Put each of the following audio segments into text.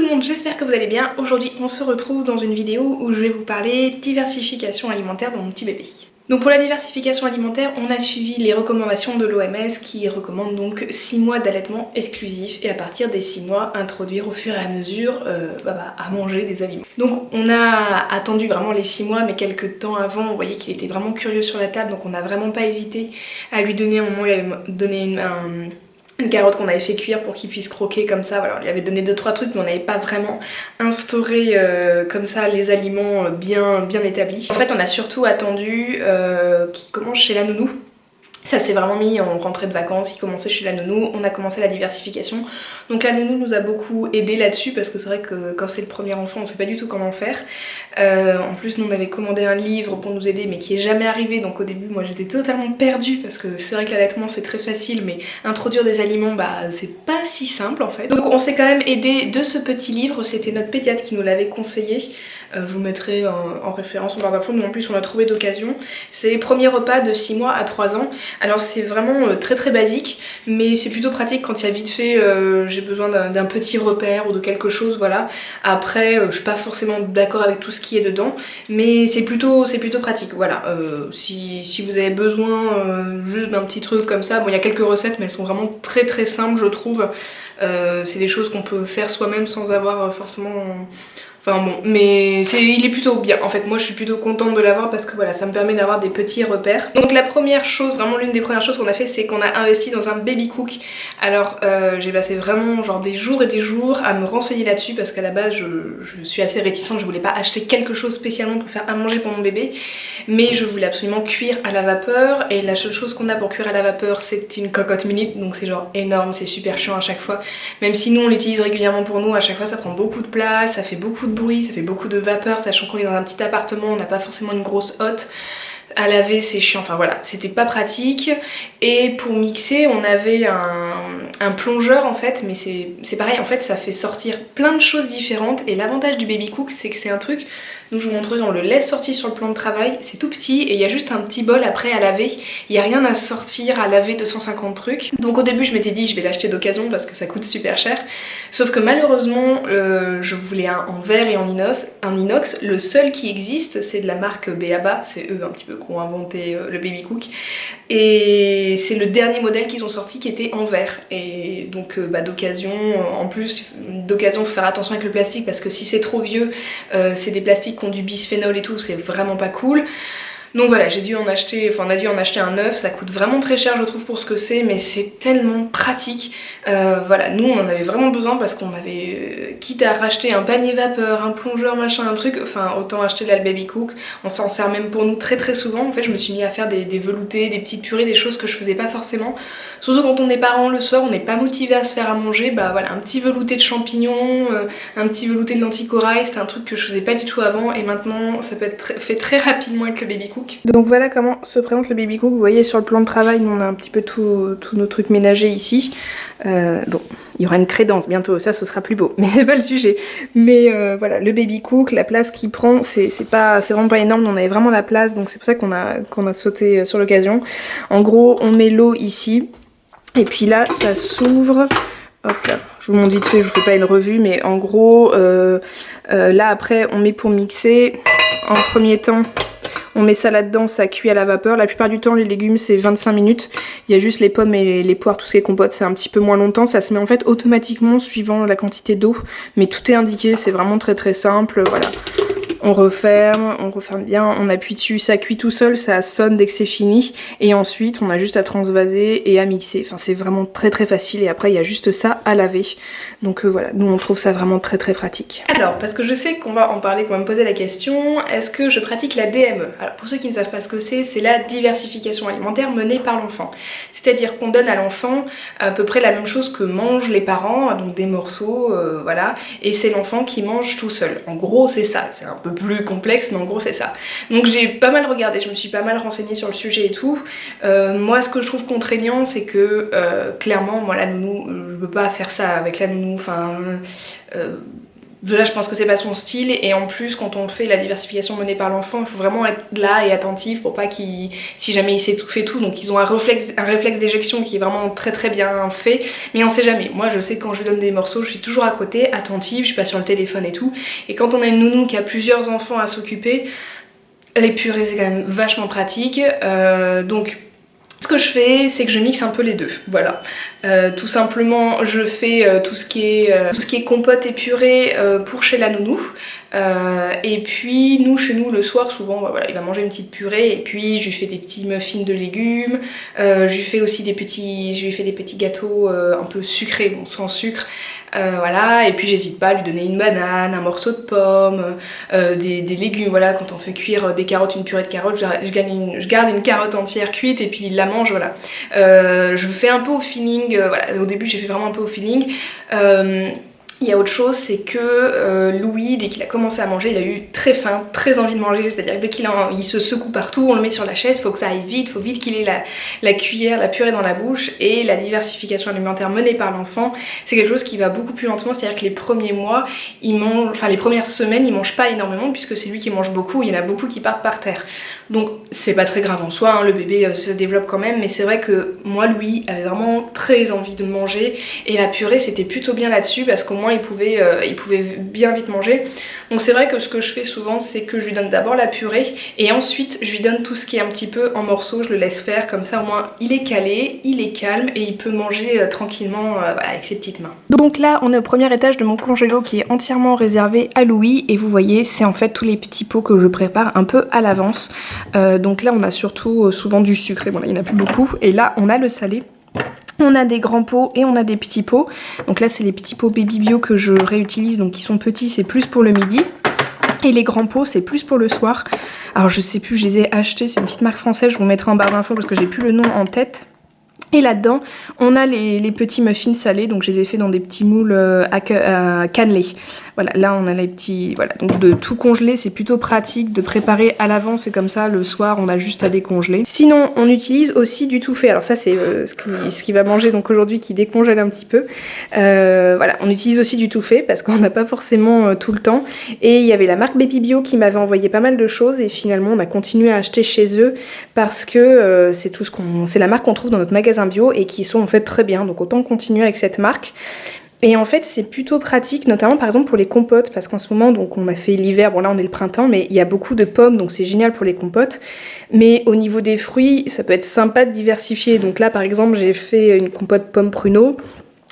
le monde, j'espère que vous allez bien. Aujourd'hui on se retrouve dans une vidéo où je vais vous parler diversification alimentaire dans mon petit bébé. Donc pour la diversification alimentaire, on a suivi les recommandations de l'OMS qui recommande donc 6 mois d'allaitement exclusif et à partir des 6 mois introduire au fur et à mesure à manger des aliments. Donc on a attendu vraiment les 6 mois mais quelques temps avant, on voyait qu'il était vraiment curieux sur la table donc on n'a vraiment pas hésité à lui donner, au moment où il avait donné une carotte qu'on avait fait cuire pour qu'il puisse croquer comme ça. Voilà, on lui avait donné 2-3 trucs mais on n'avait pas vraiment instauré comme ça les aliments bien établis. En fait on a surtout attendu qu'il commence chez la nounou. Ça s'est vraiment mis en rentrée de vacances, il commençait chez la nounou, on a commencé la diversification. Donc la nounou nous a beaucoup aidé là-dessus parce que c'est vrai que quand c'est le premier enfant on sait pas du tout comment faire. En plus nous on avait commandé un livre pour nous aider mais qui est jamais arrivé, donc au début moi j'étais totalement perdue parce que c'est vrai que l'allaitement c'est très facile mais introduire des aliments c'est pas si simple en fait. Donc on s'est quand même aidé de ce petit livre, c'était notre pédiatre qui nous l'avait conseillé. Je vous mettrai en référence en barre d'infos, mais en plus on l'a trouvé d'occasion. C'est les premiers repas de 6 mois à 3 ans. Alors c'est vraiment très basique, mais c'est plutôt pratique quand il y a vite fait j'ai besoin d'un petit repère ou de quelque chose, voilà. Après je suis pas forcément d'accord avec tout ce qui est dedans, mais c'est plutôt pratique, voilà. Si vous avez besoin juste d'un petit truc comme ça, bon il y a quelques recettes mais elles sont vraiment très simples je trouve. C'est des choses qu'on peut faire soi-même sans avoir forcément... Enfin bon, mais il est plutôt bien. En fait, moi je suis plutôt contente de l'avoir parce que voilà, ça me permet d'avoir des petits repères. Donc la première chose, vraiment l'une des premières choses qu'on a fait, c'est qu'on a investi dans un baby cook. Alors j'ai passé vraiment genre des jours et des jours à me renseigner là-dessus parce qu'à la base je suis assez réticente, je voulais pas acheter quelque chose spécialement pour faire à manger pour mon bébé, mais je voulais absolument cuire à la vapeur et la seule chose qu'on a pour cuire à la vapeur c'est une cocotte minute, donc c'est genre énorme, c'est super chiant à chaque fois. Même si nous on l'utilise régulièrement pour nous, à chaque fois ça prend beaucoup de place, ça fait beaucoup de bruit, ça fait beaucoup de vapeur, sachant qu'on est dans un petit appartement, on n'a pas forcément une grosse hotte. À laver c'est chiant, enfin voilà, c'était pas pratique. Et pour mixer on avait un plongeur en fait, mais c'est pareil, en fait ça fait sortir plein de choses différentes. Et l'avantage du baby cook c'est que c'est un truc, nous je vous montrerai, on le laisse sortir sur le plan de travail, c'est tout petit et il y a juste un petit bol après à laver, il n'y a rien à sortir, à laver 250 trucs. Donc au début je m'étais dit je vais l'acheter d'occasion parce que ça coûte super cher, sauf que malheureusement je voulais un en verre et en inox, le seul qui existe c'est de la marque B.A.B.A, c'est eux un petit peu qui ont inventé le baby cook, et c'est le dernier modèle qu'ils ont sorti qui était en verre. Et donc d'occasion, en plus d'occasion faut faire attention avec le plastique parce que si c'est trop vieux, c'est des plastiques qui ont du bisphénol et tout, c'est vraiment pas cool. Donc voilà, on a dû en acheter un neuf, ça coûte vraiment très cher je trouve pour ce que c'est, mais c'est tellement pratique. Voilà, nous on en avait vraiment besoin parce qu'on avait, quitte à racheter un panier vapeur, un plongeur, machin, un truc, enfin autant acheter là le baby cook, on s'en sert même pour nous très souvent. En fait je me suis mis à faire des veloutés, des petites purées, des choses que je faisais pas forcément. Surtout quand on est parents le soir, on n'est pas motivé à se faire à manger, bah voilà, un petit velouté de champignons, un petit velouté de lentilles corail, c'était un truc que je faisais pas du tout avant et maintenant ça peut être fait très rapidement avec le baby cook. Donc voilà comment se présente le baby cook. Vous voyez sur le plan de travail, on a un petit peu tous nos trucs ménagers ici. Bon, il y aura une crédence bientôt, ça ce sera plus beau, mais c'est pas le sujet. Mais voilà, le baby cook, la place qu'il prend, c'est vraiment pas énorme, on avait vraiment la place, donc c'est pour ça qu'on a sauté sur l'occasion. En gros, on met l'eau ici, et puis là, ça s'ouvre. Hop là, je vous montre vite fait, je vous fais pas une revue, mais en gros, là après, on met pour mixer. En premier temps, on met ça là-dedans, ça cuit à la vapeur. La plupart du temps, les légumes, c'est 25 minutes. Il y a juste les pommes et les poires, tout ce qui est compote, c'est un petit peu moins longtemps. Ça se met en fait automatiquement suivant la quantité d'eau. Mais tout est indiqué, c'est vraiment très simple. Voilà. On referme bien, on appuie dessus, ça cuit tout seul, ça sonne dès que c'est fini. Et ensuite, on a juste à transvaser et à mixer. Enfin, c'est vraiment très facile. Et après, il y a juste ça à laver. Donc voilà, nous on trouve ça vraiment très pratique. Alors, parce que je sais qu'on va en parler, qu'on va me poser la question, est-ce que je pratique la DME? Alors pour ceux qui ne savent pas ce que c'est la diversification alimentaire menée par l'enfant. C'est-à-dire qu'on donne à l'enfant à peu près la même chose que mangent les parents, donc des morceaux, voilà, et c'est l'enfant qui mange tout seul. En gros c'est ça, c'est un peu plus complexe, mais en gros c'est ça. Donc j'ai pas mal regardé, je me suis pas mal renseignée sur le sujet et tout. Moi ce que je trouve contraignant c'est que clairement moi la nounou, je peux pas faire ça avec la nounou, enfin déjà je pense que c'est pas son style, et en plus quand on fait la diversification menée par l'enfant, il faut vraiment être là et attentif pour pas qu'il, si jamais il s'étouffe et tout, donc ils ont un réflexe d'éjection qui est vraiment très très bien fait, mais on sait jamais. Moi je sais que quand je lui donne des morceaux, je suis toujours à côté, attentive, je suis pas sur le téléphone et tout, et quand on a une nounou qui a plusieurs enfants à s'occuper, les purées c'est quand même vachement pratique, donc ce que je fais, c'est que je mixe un peu les deux, voilà. Tout simplement, je fais tout ce qui est compote et purée pour chez la nounou. Et puis chez nous le soir souvent voilà, il va manger une petite purée, et puis je lui fais des petits muffins de légumes, je lui fais aussi des petits gâteaux un peu sucrés, bon sans sucre. Voilà, et puis j'hésite pas à lui donner une banane, un morceau de pomme, des légumes, voilà, quand on fait cuire des carottes, une purée de carottes, je garde une carotte entière cuite et puis il la mange, voilà. Je fais un peu au feeling, voilà, au début j'ai fait vraiment un peu au feeling. Il y a autre chose, c'est que Louis, dès qu'il a commencé à manger, il a eu très faim, très envie de manger, c'est-à-dire que dès il se secoue partout, on le met sur la chaise, faut que ça aille vite, faut vite qu'il ait la cuillère, la purée dans la bouche, et la diversification alimentaire menée par l'enfant, c'est quelque chose qui va beaucoup plus lentement, c'est-à-dire que les premiers mois, les premières semaines, il mange pas énormément, puisque c'est lui qui mange beaucoup, il y en a beaucoup qui partent par terre. Donc c'est pas très grave en soi, hein, le bébé se développe quand même, mais c'est vrai que moi, Louis avait vraiment très envie de manger, et la purée c'était plutôt bien là-dessus, parce qu'au moins il pouvait bien vite manger. Donc c'est vrai que ce que je fais souvent, c'est que je lui donne d'abord la purée, et ensuite je lui donne tout ce qui est un petit peu en morceaux, je le laisse faire, comme ça au moins il est calé, il est calme, et il peut manger tranquillement voilà, avec ses petites mains. Donc là on est au premier étage de mon congélo qui est entièrement réservé à Louis, et vous voyez c'est en fait tous les petits pots que je prépare un peu à l'avance. Donc là on a surtout souvent du sucré, bon là il n'y en a plus beaucoup, et là on a le salé. On a des grands pots et on a des petits pots. Donc là c'est les petits pots Baby Bio que je réutilise, donc qui sont petits, c'est plus pour le midi. Et les grands pots c'est plus pour le soir. Alors je sais plus, je les ai achetés, c'est une petite marque française, je vous mettrai en barre d'infos parce que j'ai plus le nom en tête. Et là-dedans, on a les petits muffins salés, donc je les ai fait dans des petits moules à cannelé. Voilà, là on a les petits... Voilà, donc de tout congeler, c'est plutôt pratique de préparer à l'avance, et comme ça, le soir, on a juste à décongeler. Sinon, on utilise aussi du tout fait. Alors ça, c'est ce qu'il va manger donc aujourd'hui, qui décongèle un petit peu. Voilà, on utilise aussi du tout fait, parce qu'on n'a pas forcément tout le temps. Et il y avait la marque Baby Bio qui m'avait envoyé pas mal de choses, et finalement, on a continué à acheter chez eux, parce que c'est la marque qu'on trouve dans notre magasin bio, et qui sont en fait très bien, donc autant continuer avec cette marque. Et en fait c'est plutôt pratique, notamment par exemple pour les compotes, parce qu'en ce moment donc on a fait l'hiver, bon là on est le printemps, mais il y a beaucoup de pommes, donc c'est génial pour les compotes. Mais au niveau des fruits, ça peut être sympa de diversifier. Donc là par exemple j'ai fait une compote pomme pruneau.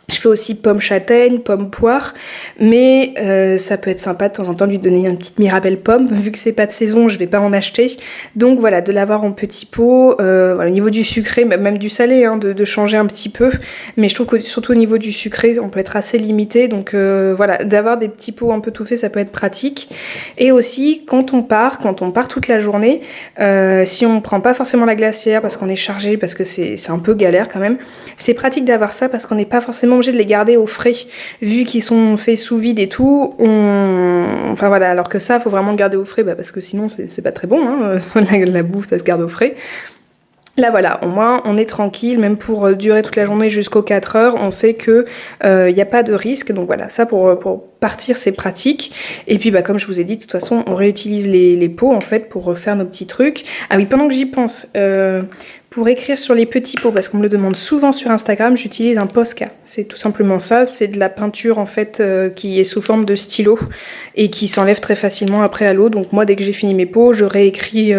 Je fais aussi pomme châtaigne, pomme poire, mais ça peut être sympa de temps en temps de lui donner une petite Mirabelle pomme, vu que c'est pas de saison, je vais pas en acheter. Donc voilà, de l'avoir en petit pot, voilà, au niveau du sucré, même du salé, hein, de changer un petit peu, mais je trouve que surtout au niveau du sucré, on peut être assez limité, donc voilà, d'avoir des petits pots un peu tout faits, ça peut être pratique. Et aussi, quand on part toute la journée, si on prend pas forcément la glacière parce qu'on est chargé, parce que c'est un peu galère quand même, c'est pratique d'avoir ça parce qu'on n'est pas forcément obligé de les garder au frais, vu qu'ils sont faits sous vide et tout. Enfin voilà, alors que ça, faut vraiment le garder au frais, parce que sinon c'est pas très bon, hein. La bouffe, ça se garde au frais. Là voilà, au moins on est tranquille, même pour durer toute la journée jusqu'aux 4 heures, on sait que y a pas de risque, donc voilà, ça pour partir c'est pratique. Et puis comme je vous ai dit, de toute façon on réutilise les pots en fait pour refaire nos petits trucs. Ah oui, pendant que j'y pense, pour écrire sur les petits pots, parce qu'on me le demande souvent sur Instagram, j'utilise un Posca. C'est tout simplement ça, c'est de la peinture en fait qui est sous forme de stylo et qui s'enlève très facilement après à l'eau. Donc moi dès que j'ai fini mes pots, je réécris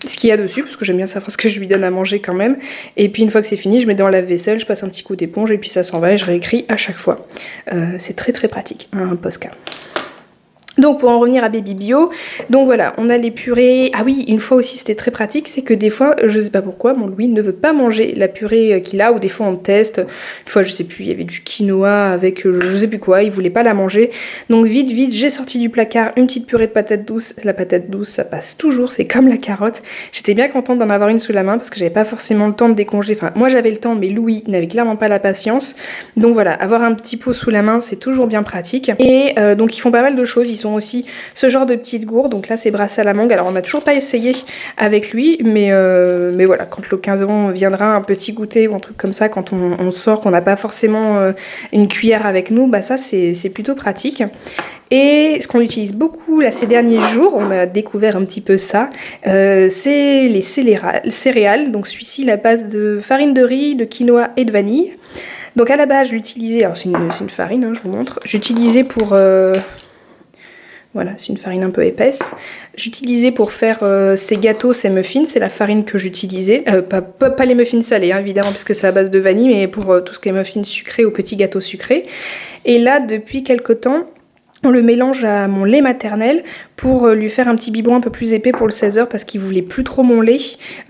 ce qu'il y a dessus, parce que j'aime bien savoir ce que je lui donne à manger quand même. Et puis une fois que c'est fini, je mets dans la vaisselle, je passe un petit coup d'éponge et puis ça s'en va et je réécris à chaque fois. C'est très très pratique, un Posca. Donc pour en revenir à Baby Bio, donc voilà, on a les purées. Ah oui, une fois aussi c'était très pratique, c'est que des fois, je sais pas pourquoi, mon Louis ne veut pas manger la purée qu'il a, ou des fois on teste, une fois je sais plus, il y avait du quinoa avec je sais plus quoi, il voulait pas la manger. Donc vite, j'ai sorti du placard une petite purée de patates douces. La patate douce, ça passe toujours, c'est comme la carotte. J'étais bien contente d'en avoir une sous la main parce que j'avais pas forcément le temps de décongeler. Enfin, moi j'avais le temps, mais Louis n'avait clairement pas la patience. Donc voilà, avoir un petit pot sous la main, c'est toujours bien pratique. Et donc ils font pas mal de choses, ils sont aussi ce genre de petites gourdes, donc là c'est brassé à la mangue. Alors on n'a toujours pas essayé avec lui, mais voilà, quand l'occasion viendra, un petit goûter ou un truc comme ça, quand on sort, qu'on n'a pas forcément une cuillère avec nous, ça c'est plutôt pratique. Et ce qu'on utilise beaucoup là ces derniers jours, on a découvert un petit peu ça, c'est les céréales. Donc celui-ci, la base de farine de riz, de quinoa et de vanille. Donc à la base, je l'utilisais, alors c'est une farine, hein, je vous montre, j'utilisais pour... Voilà, c'est une farine un peu épaisse. J'utilisais pour faire ces gâteaux, ces muffins, c'est la farine que j'utilisais. Pas les muffins salés, hein, évidemment, parce que c'est à base de vanille, mais pour tout ce qui est muffins sucrés ou petits gâteaux sucrés. Et là, depuis quelques temps, on le mélange à mon lait maternel pour lui faire un petit biberon un peu plus épais pour le 16h parce qu'il voulait plus trop mon lait.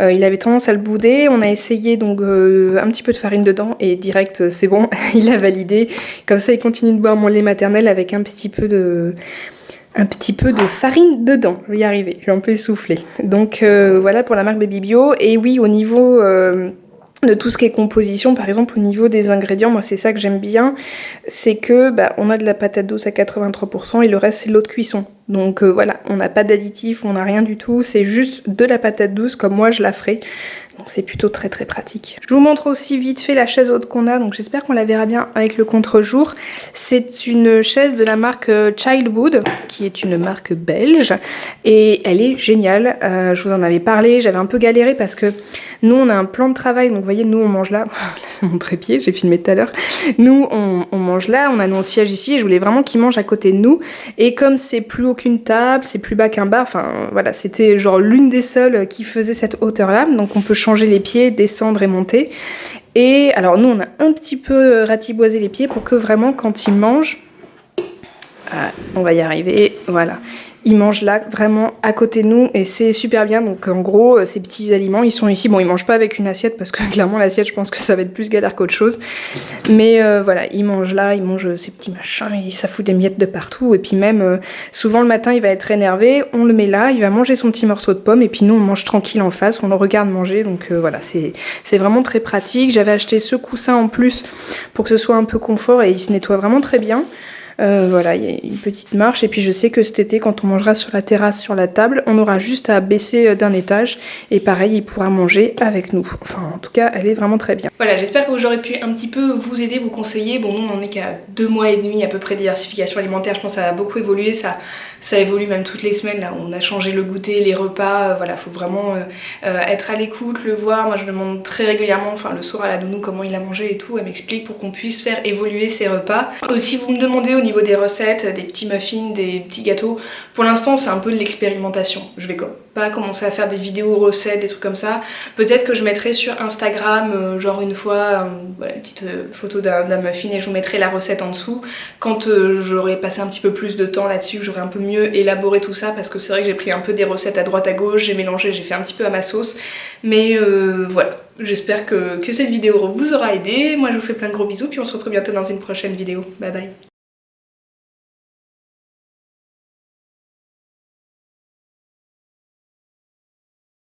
Il avait tendance à le bouder. On a essayé donc un petit peu de farine dedans et direct c'est bon, il a validé. Comme ça il continue de boire mon lait maternel avec un petit peu de farine dedans. Je vais y arriver, je vais un peu essouffler. Donc voilà pour la marque Baby Bio. Et oui, au niveau de tout ce qui est composition, par exemple au niveau des ingrédients, moi c'est ça que j'aime bien, c'est que on a de la patate douce à 83% et le reste c'est de l'eau de cuisson. Donc voilà, on n'a pas d'additifs, on n'a rien du tout, c'est juste de la patate douce comme moi je la ferai. Donc c'est plutôt très très pratique. Je vous montre aussi vite fait la chaise haute qu'on a, donc j'espère qu'on la verra bien avec le contre-jour. C'est une chaise de la marque Childwood, qui est une marque belge, et elle est géniale. Je vous en avais parlé, j'avais un peu galéré parce que nous on a un plan de travail, donc vous voyez nous on mange là, là c'est mon trépied, j'ai filmé tout à l'heure. Nous on mange là, on a nos sièges ici et je voulais vraiment qu'ils mangent à côté de nous. Et comme c'est plus haut qu'une table, c'est plus bas qu'un bar, enfin voilà, c'était genre l'une des seules qui faisait cette hauteur là, donc on peut changer les pieds, descendre et monter. Et alors nous on a un petit peu ratiboisé les pieds pour que vraiment quand ils mangent, on va y arriver, voilà. Ils mangent là, vraiment à côté de nous et c'est super bien. Donc en gros, ces petits aliments, ils sont ici. Bon, ils mangent pas avec une assiette parce que clairement l'assiette, je pense que ça va être plus galère qu'autre chose. Mais voilà, ils mangent là, ils mangent ces petits machins, ça fout des miettes de partout. Et puis même, souvent le matin, il va être énervé, on le met là, il va manger son petit morceau de pomme et puis nous, on mange tranquille en face, on le regarde manger. Donc voilà, c'est vraiment très pratique. J'avais acheté ce coussin en plus pour que ce soit un peu confort et il se nettoie vraiment très bien. Voilà, il y a une petite marche et puis je sais que cet été quand on mangera sur la terrasse, sur la table, on aura juste à baisser d'un étage et pareil il pourra manger avec nous. Enfin en tout cas elle est vraiment très bien. Voilà, j'espère que j'aurais pu un petit peu vous aider, vous conseiller. Bon nous on en est qu'à 2 mois et demi à peu près de diversification alimentaire, je pense que ça a beaucoup évolué, ça évolue même toutes les semaines, là on a changé le goûter, les repas, voilà, faut vraiment être à l'écoute, le voir. Moi je demande très régulièrement, enfin le soir à la nounou comment il a mangé et tout, elle m'explique pour qu'on puisse faire évoluer ses repas. Si vous me demandez au niveau des recettes, des petits muffins, des petits gâteaux, pour l'instant c'est un peu de l'expérimentation. Je vais pas commencer à faire des vidéos recettes, des trucs comme ça. Peut-être que je mettrai sur Instagram, genre une fois, voilà, une petite photo d'un muffin et je vous mettrai la recette en dessous. Quand j'aurai passé un petit peu plus de temps là-dessus, que j'aurai un peu mieux élaboré tout ça, parce que c'est vrai que j'ai pris un peu des recettes à droite à gauche, j'ai mélangé, j'ai fait un petit peu à ma sauce. Mais voilà, j'espère que cette vidéo vous aura aidé. Moi je vous fais plein de gros bisous, puis on se retrouve bientôt dans une prochaine vidéo. Bye bye.